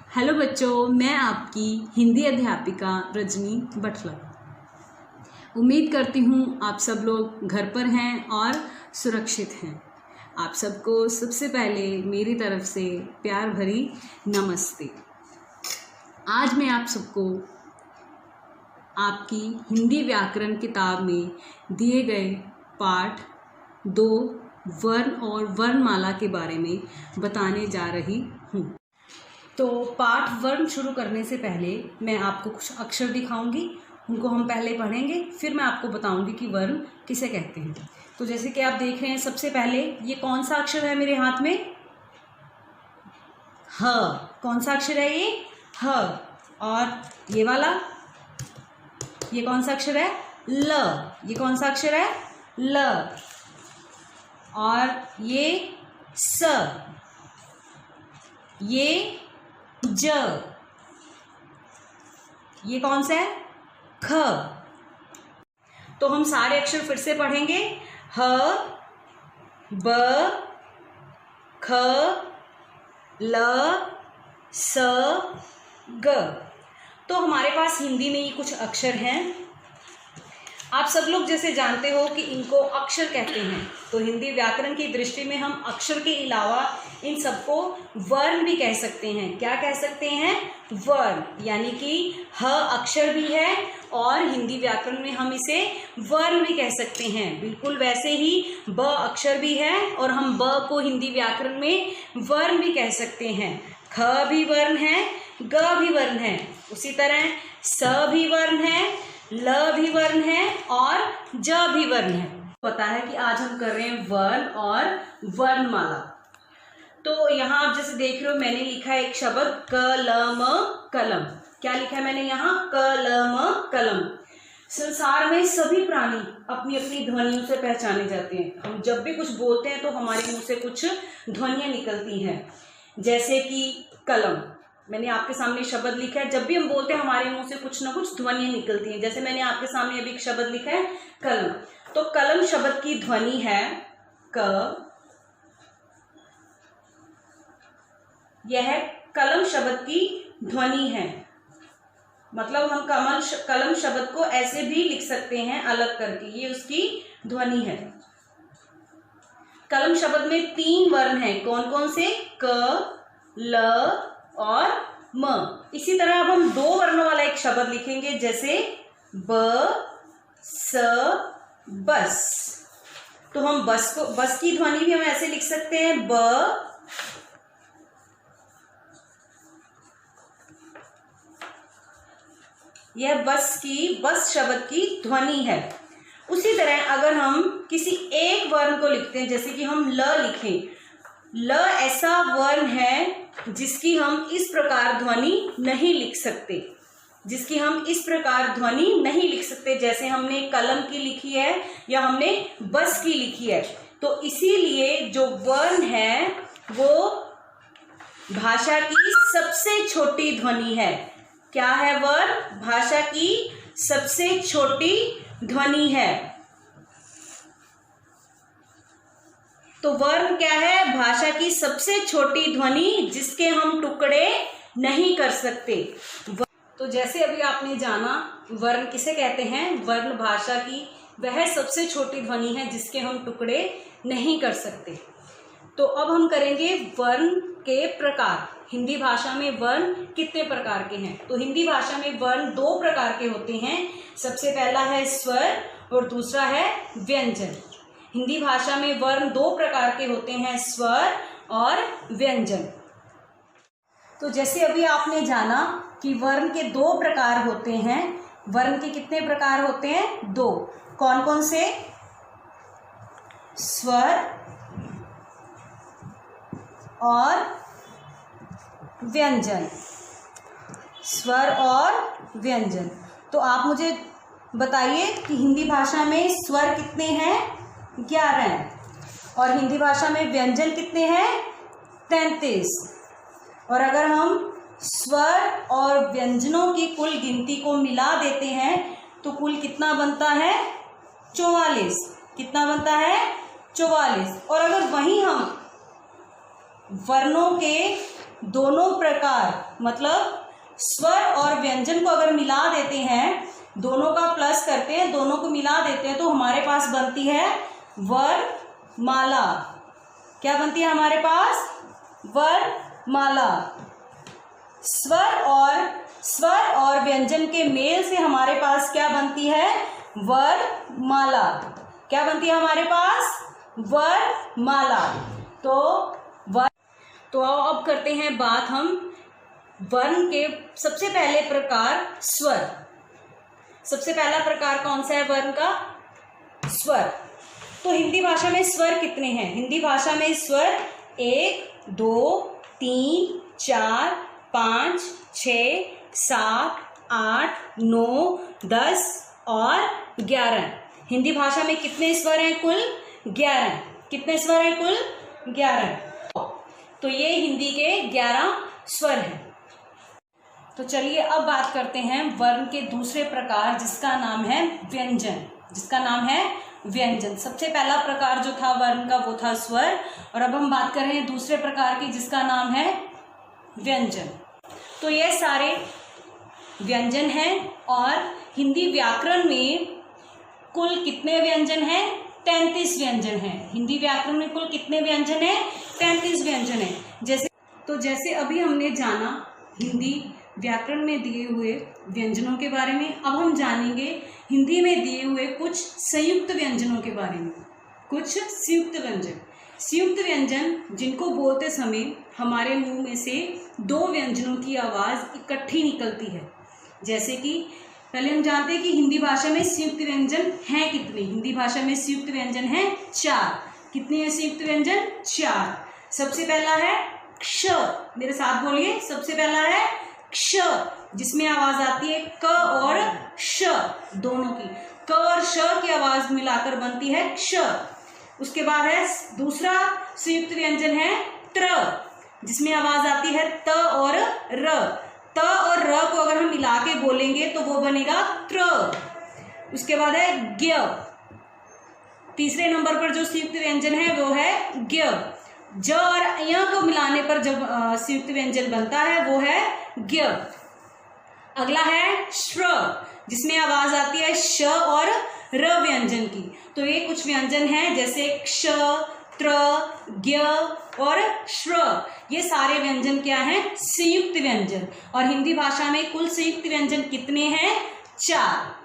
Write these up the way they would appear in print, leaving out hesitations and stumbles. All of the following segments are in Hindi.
हेलो बच्चों, मैं आपकी हिंदी अध्यापिका रजनी बटला। उम्मीद करती हूँ आप सब लोग घर पर हैं और सुरक्षित हैं। आप सबको सबसे पहले मेरी तरफ से प्यार भरी नमस्ते। आज मैं आप सबको आपकी हिंदी व्याकरण किताब में दिए गए पाठ 2 वर्ण और वर्णमाला के बारे में बताने जा रही हूँ। तो पाठ वर्ण शुरू करने से पहले मैं आपको कुछ अक्षर दिखाऊंगी, उनको हम पहले पढ़ेंगे, फिर मैं आपको बताऊंगी कि वर्ण किसे कहते हैं। तो जैसे कि आप देख रहे हैं, सबसे पहले ये कौन सा अक्षर है मेरे हाथ में? ह। कौन सा अक्षर है ये? ह। और ये वाला, ये कौन सा अक्षर है? ल। ये कौन सा अक्षर है? ल। और ये स, ये ज, ये कौन सा है? ख। तो हम सारे अक्षर फिर से पढ़ेंगे। ह, ब, ख, ल, स, ग। तो हमारे पास हिंदी में ये कुछ अक्षर हैं। आप सब लोग जैसे जानते हो कि इनको अक्षर कहते हैं, तो हिंदी व्याकरण की दृष्टि में हम अक्षर के अलावा इन सबको वर्ण भी कह सकते हैं। क्या कह सकते हैं? वर्ण। यानी कि ह अक्षर भी है और हिंदी व्याकरण में हम इसे वर्ण भी कह सकते हैं। बिल्कुल वैसे ही ब अक्षर भी है और हम ब को हिंदी व्याकरण में वर्ण भी कह सकते हैं। ख भी वर्ण है, ग भी वर्ण है, उसी तरह स भी वर्ण है, ल भी वर्ण है और ज भी वर्ण है। पता है कि आज हम कर रहे हैं वर्ण और वर्णमाला। तो यहाँ आप जैसे देख रहे हो, मैंने लिखा है एक शब्द कलम कलम। क्या लिखा है मैंने यहाँ? कलम कलम। संसार में सभी प्राणी अपनी अपनी ध्वनियों से पहचाने जाते हैं। हम जब भी कुछ बोलते हैं तो हमारे मुंह से कुछ ध्वनियां निकलती हैं। जैसे कि कलम, मैंने आपके सामने शब्द लिखा है। जब भी हम बोलते हैं हमारे मुंह से कुछ ना कुछ ध्वनियां निकलती हैं। जैसे मैंने आपके सामने अभी एक शब्द लिखा है कलम। तो कलम शब्द की ध्वनि है क। यह कलम शब्द की ध्वनि है। मतलब हम कलम शब्द को ऐसे भी लिख सकते हैं अलग करके, ये उसकी ध्वनि है। कलम शब्द में 3 वर्ण हैं। कौन कौन से? क, ल और म। इसी तरह अब हम 2 वर्णों वाला एक शब्द लिखेंगे, जैसे ब, स, बस। तो हम बस की ध्वनि भी हम ऐसे लिख सकते हैं, ब, यह बस शब्द की ध्वनि है। उसी तरह अगर हम किसी एक वर्ण को लिखते हैं, जैसे कि हम ल लिखें, ल ऐसा वर्ण है जिसकी हम इस प्रकार ध्वनि नहीं लिख सकते, जिसकी हम इस प्रकार ध्वनि नहीं लिख सकते जैसे हमने कलम की लिखी है या हमने बस की लिखी है। तो इसीलिए जो वर्ण है वो भाषा की सबसे छोटी ध्वनि है। क्या है वर्ण? भाषा की सबसे छोटी ध्वनि है। तो वर्ण क्या है? भाषा की सबसे छोटी ध्वनि जिसके हम टुकड़े नहीं कर सकते। तो जैसे अभी आपने जाना वर्ण किसे कहते हैं। वर्ण भाषा की वह सबसे छोटी ध्वनि है जिसके हम टुकड़े नहीं कर सकते। तो अब हम करेंगे वर्ण के प्रकार। हिंदी भाषा में वर्ण कितने प्रकार के हैं? तो हिंदी भाषा में वर्ण 2 प्रकार के होते हैं। सबसे पहला है स्वर और दूसरा है व्यंजन। हिंदी भाषा में वर्ण 2 प्रकार के होते हैं, स्वर और व्यंजन। तो जैसे अभी आपने जाना कि वर्ण के 2 प्रकार होते हैं। वर्ण के कितने प्रकार होते हैं? 2। कौन कौन से? स्वर और व्यंजन। स्वर और व्यंजन। तो आप मुझे बताइए कि हिंदी भाषा में स्वर कितने हैं? 11 हैं। और हिंदी भाषा में व्यंजन कितने हैं? 33। और अगर हम स्वर और व्यंजनों की कुल गिनती को मिला देते हैं तो कुल कितना बनता है? 44। कितना बनता है? 44। और अगर वहीं हम वर्णों के दोनों प्रकार, मतलब स्वर और व्यंजन को अगर मिला देते हैं, दोनों का प्लस करते हैं, दोनों को मिला देते हैं, तो हमारे पास बनती है वर्णमाला। क्या बनती है हमारे पास? वर्णमाला। स्वर और व्यंजन के मेल से हमारे पास क्या बनती है? वर्णमाला। क्या बनती है हमारे पास? वर्णमाला। तो अब करते हैं बात हम वर्ण के सबसे पहले प्रकार स्वर। सबसे पहला प्रकार कौन सा है वर्ण का? स्वर। तो हिंदी भाषा में स्वर कितने हैं? हिंदी भाषा में स्वर 1, 2, 3, 4, 5, 6, 7, 8, 9, 10 और 11। हिंदी भाषा में कितने स्वर हैं? कुल 11। कितने स्वर हैं? कुल 11। तो ये हिंदी के 11 स्वर हैं। तो चलिए अब बात करते हैं वर्ण के दूसरे प्रकार, जिसका नाम है व्यंजन। जिसका नाम है व्यंजन। सबसे पहला प्रकार जो था वर्ण का वो था स्वर, और अब हम बात कर रहे हैं दूसरे प्रकार की, जिसका नाम है व्यंजन। तो ये सारे व्यंजन हैं, और हिंदी व्याकरण में कुल कितने व्यंजन हैं? 33 व्यंजन हैं। हिंदी व्याकरण में कुल कितने व्यंजन हैं? 33 व्यंजन हैं। जैसे अभी हमने जाना हिंदी व्याकरण में दिए हुए व्यंजनों के बारे में, अब हम जानेंगे हिंदी में दिए हुए कुछ संयुक्त व्यंजनों के बारे में। कुछ संयुक्त व्यंजन। संयुक्त व्यंजन जिनको बोलते समय हमारे मुंह में से 2 व्यंजनों की आवाज़ इकट्ठी निकलती है। जैसे कि पहले हम जानते हैं कि हिंदी भाषा में संयुक्त व्यंजन हैं कितने? हिंदी भाषा में संयुक्त व्यंजन हैं 4। कितने हैं संयुक्त व्यंजन? 4। सबसे पहला है क्ष। मेरे साथ बोलिए। सबसे पहला है क्ष, जिसमें आवाज आती है क और श दोनों की। क और श की आवाज मिलाकर बनती है क्ष। उसके बाद है दूसरा संयुक्त व्यंजन है त्र, जिसमें आवाज आती है त और र। त और र को अगर हम मिला के बोलेंगे तो वो बनेगा त्र। उसके बाद है ज्ञ। तीसरे नंबर पर जो संयुक्त व्यंजन है वो है ज्ञ। ज और य को मिलाने पर जब संयुक्त व्यंजन बनता है वो है ज्ञ। अगला है श्र, जिसमें आवाज आती है श और र व्यंजन की। तो ये कुछ व्यंजन हैं, जैसे क्ष, त्र, ज्ञ और श्र। ये सारे व्यंजन क्या हैं? संयुक्त व्यंजन। और हिंदी भाषा में कुल संयुक्त व्यंजन कितने हैं? 4।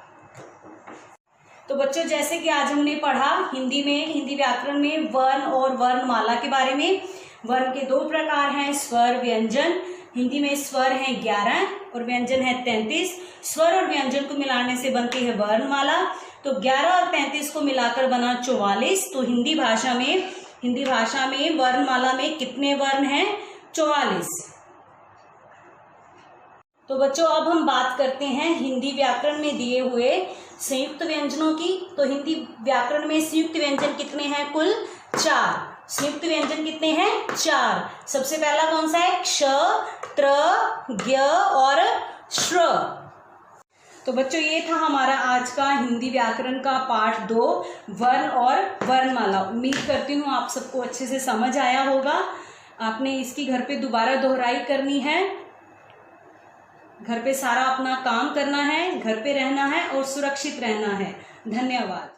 तो बच्चों, जैसे कि आज हमने पढ़ा हिंदी व्याकरण में वर्ण और वर्णमाला के बारे में। वर्ण के 2 प्रकार हैं, स्वर, व्यंजन। हिंदी में स्वर हैं 11 और व्यंजन है 33। स्वर और व्यंजन को मिलाने से बनती है वर्णमाला। तो 11 और 33 को मिलाकर बना 44। तो हिंदी भाषा में वर्णमाला में कितने वर्ण हैं? 44। तो बच्चों, अब हम बात करते हैं हिंदी व्याकरण में दिए हुए संयुक्त व्यंजनों की। तो हिंदी व्याकरण में संयुक्त व्यंजन कितने हैं? कुल 4। संयुक्त व्यंजन कितने हैं? 4। सबसे पहला कौन सा है? क्ष, त्र, ज्ञ और श्र। तो बच्चों, ये था हमारा आज का हिंदी व्याकरण का पाठ 2, वर्ण और वर्णमाला। उम्मीद करती हूँ आप सबको अच्छे से समझ आया होगा। आपने इसकी घर पे दोबारा दोहराई करनी है। घर पे सारा अपना काम करना है, घर पे रहना है और सुरक्षित रहना है। धन्यवाद।